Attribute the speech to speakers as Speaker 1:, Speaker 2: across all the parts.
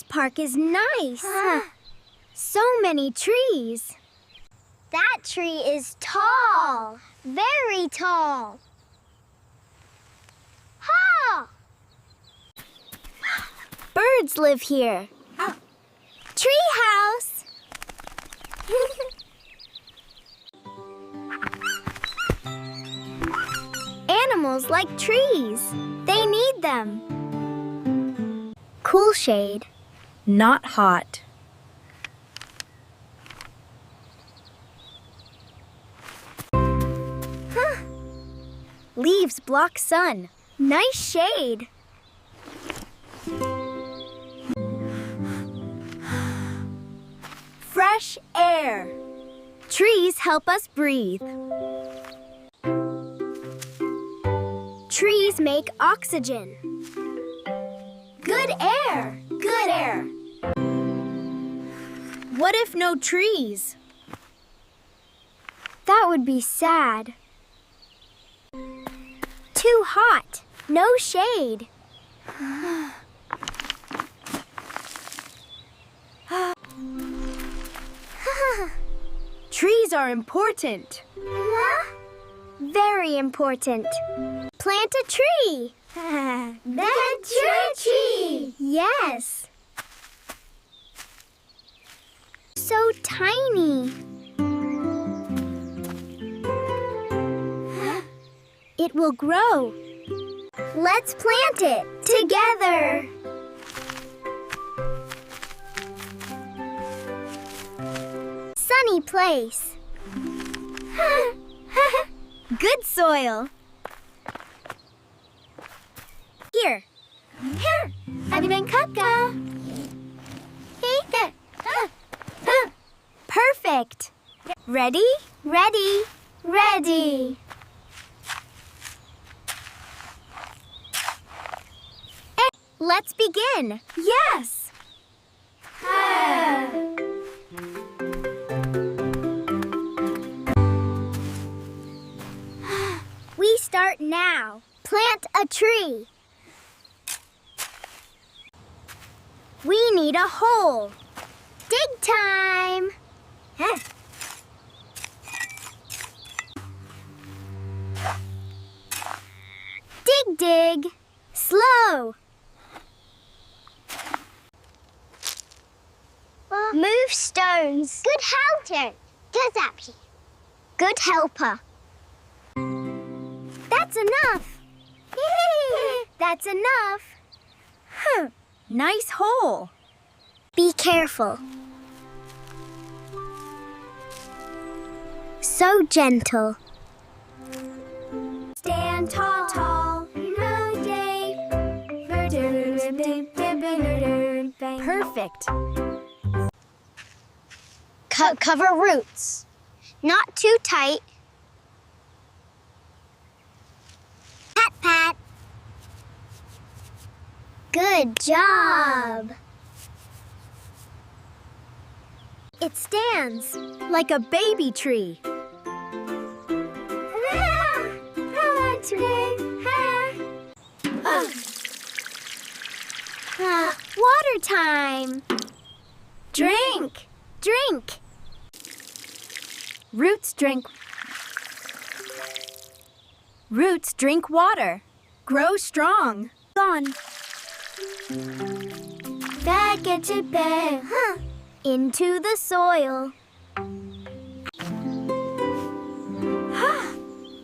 Speaker 1: park is nice. So many trees. That tree is tall. Very tall. Ha! Birds live here. Tree house. Animals like trees. They need them. Cool shade.
Speaker 2: Not hot.
Speaker 1: Leaves block sun. Nice shade.
Speaker 2: Fresh air.
Speaker 1: Trees help us breathe. Trees make oxygen.
Speaker 2: Good air. Good air. What if no trees?
Speaker 1: That would be sad. Too hot. No shade.
Speaker 2: Trees are important.
Speaker 1: Very important. Plant a tree.
Speaker 2: That's your tree.
Speaker 1: Yes. So tiny. It will grow. Let's plant it together. Sunny place. Good soil. Here. Here. Abinan kaka. Perfect. Ready? Ready. Ready. Let's begin.
Speaker 2: Yes.
Speaker 1: We start now. Plant a tree. We need a hole. Dig time. Dig, dig. Slow. Move stones. Good helper. Good helper. That's enough. That's enough.
Speaker 2: Nice hole.
Speaker 1: Be careful. So gentle. Stand tall, tall, no day.
Speaker 2: Perfect.
Speaker 1: Cover roots. Not too tight. Pat, pat. Good job. It stands
Speaker 2: Like a baby tree.
Speaker 1: Water time.
Speaker 2: Drink.
Speaker 1: Drink.
Speaker 2: Roots drink. Roots drink water. Grow strong. On.
Speaker 1: Back at your bed. Into the soil.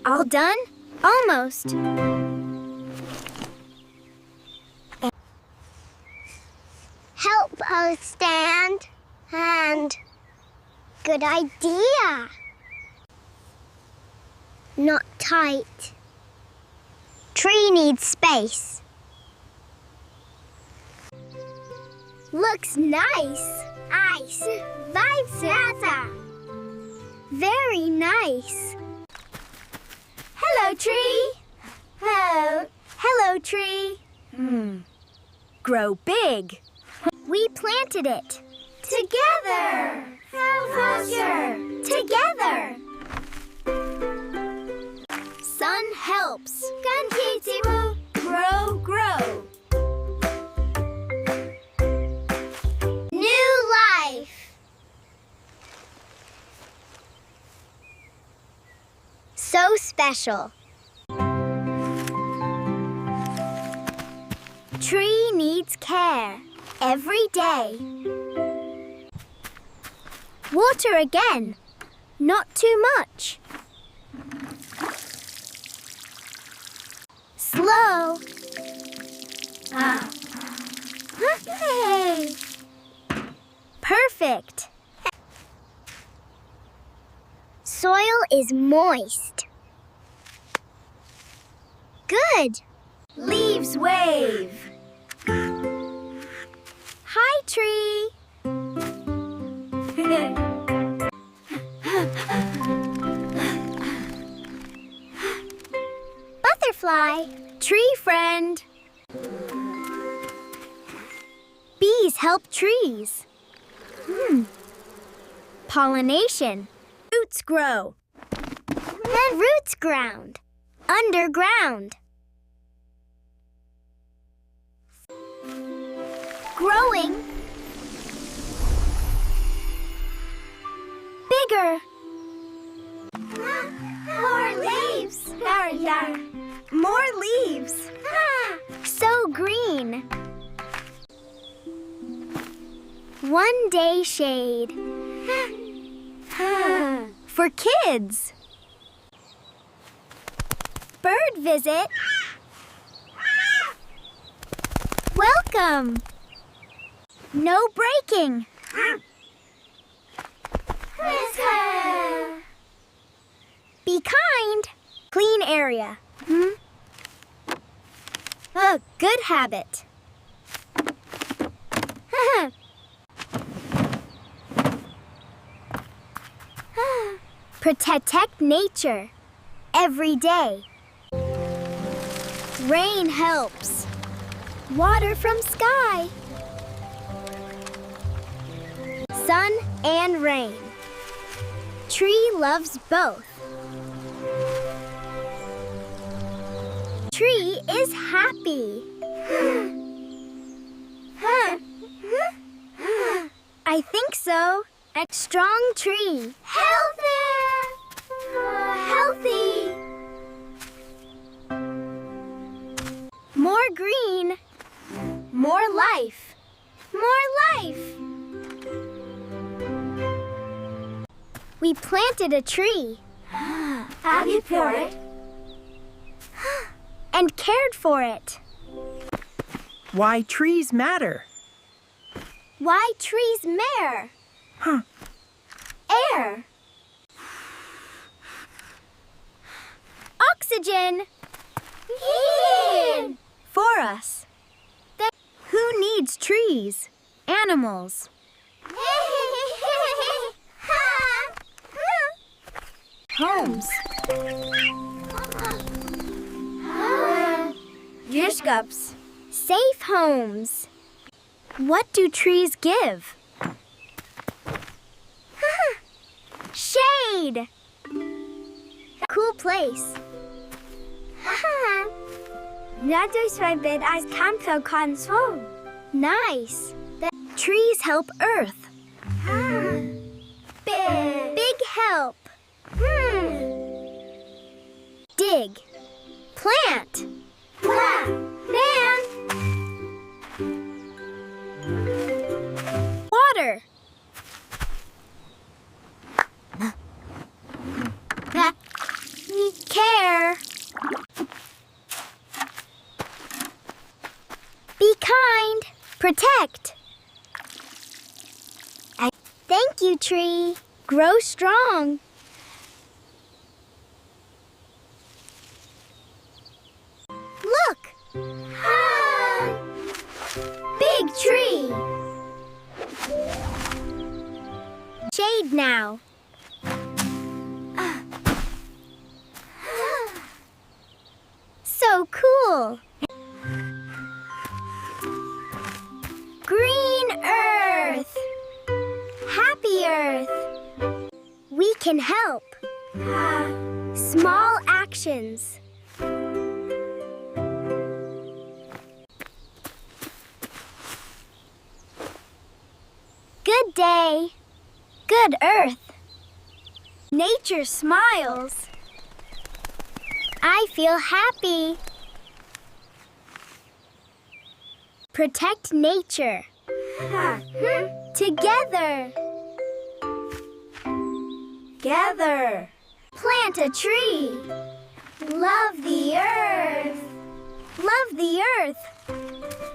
Speaker 1: All done? Almost. Help us stand. And good idea. Not tight. Tree needs space. Looks nice. Ice. Vice. Very nice. Hello, tree. Hello. Hello, tree.
Speaker 2: Grow big.
Speaker 1: We planted it. Together. Faster. Together. Sun helps. Grow, grow. special. Tree needs care every day. Water again, not too much. Slow. Hey. Perfect. Soil is moist. Good.
Speaker 2: Leaves wave.
Speaker 1: Hi, tree. Butterfly.
Speaker 2: Tree friend.
Speaker 1: Bees help trees. Pollination.
Speaker 2: Roots grow.
Speaker 1: And roots ground. Underground. Growing. Bigger. More leaves.
Speaker 2: More leaves.
Speaker 1: So green. One day shade.
Speaker 2: For kids.
Speaker 1: Bird visit. Welcome. No breaking. Be kind.
Speaker 2: Clean area.
Speaker 1: A good habit. Protect nature every day. Rain helps. Water from sky. Sun and rain. Tree loves both. Tree is happy. I think so. A strong tree. Healthy. More green.
Speaker 2: More life.
Speaker 1: More life. We planted a tree.
Speaker 2: Have you for it?
Speaker 1: And cared for it.
Speaker 3: Why trees matter.
Speaker 1: Why trees matter? Air. Oxygen.
Speaker 2: For us. Who needs trees? Animals. Homes. Djurskaps.
Speaker 1: Safe homes.
Speaker 2: What do trees give?
Speaker 1: Shade. Cool place. Nice.
Speaker 2: Trees help Earth.
Speaker 1: Big help. Dig. Plant.
Speaker 2: Water.
Speaker 1: Care. Be kind. Protect. Thank you, tree. Grow strong. Look. Big tree. Shade now. So cool. Green Earth. Happy Earth. We can help. Small actions. Good day. Good Earth. Nature smiles. I feel happy.
Speaker 2: Protect nature.
Speaker 1: Together.
Speaker 2: Gather.
Speaker 1: Plant a tree. Love the earth.
Speaker 2: Love the earth.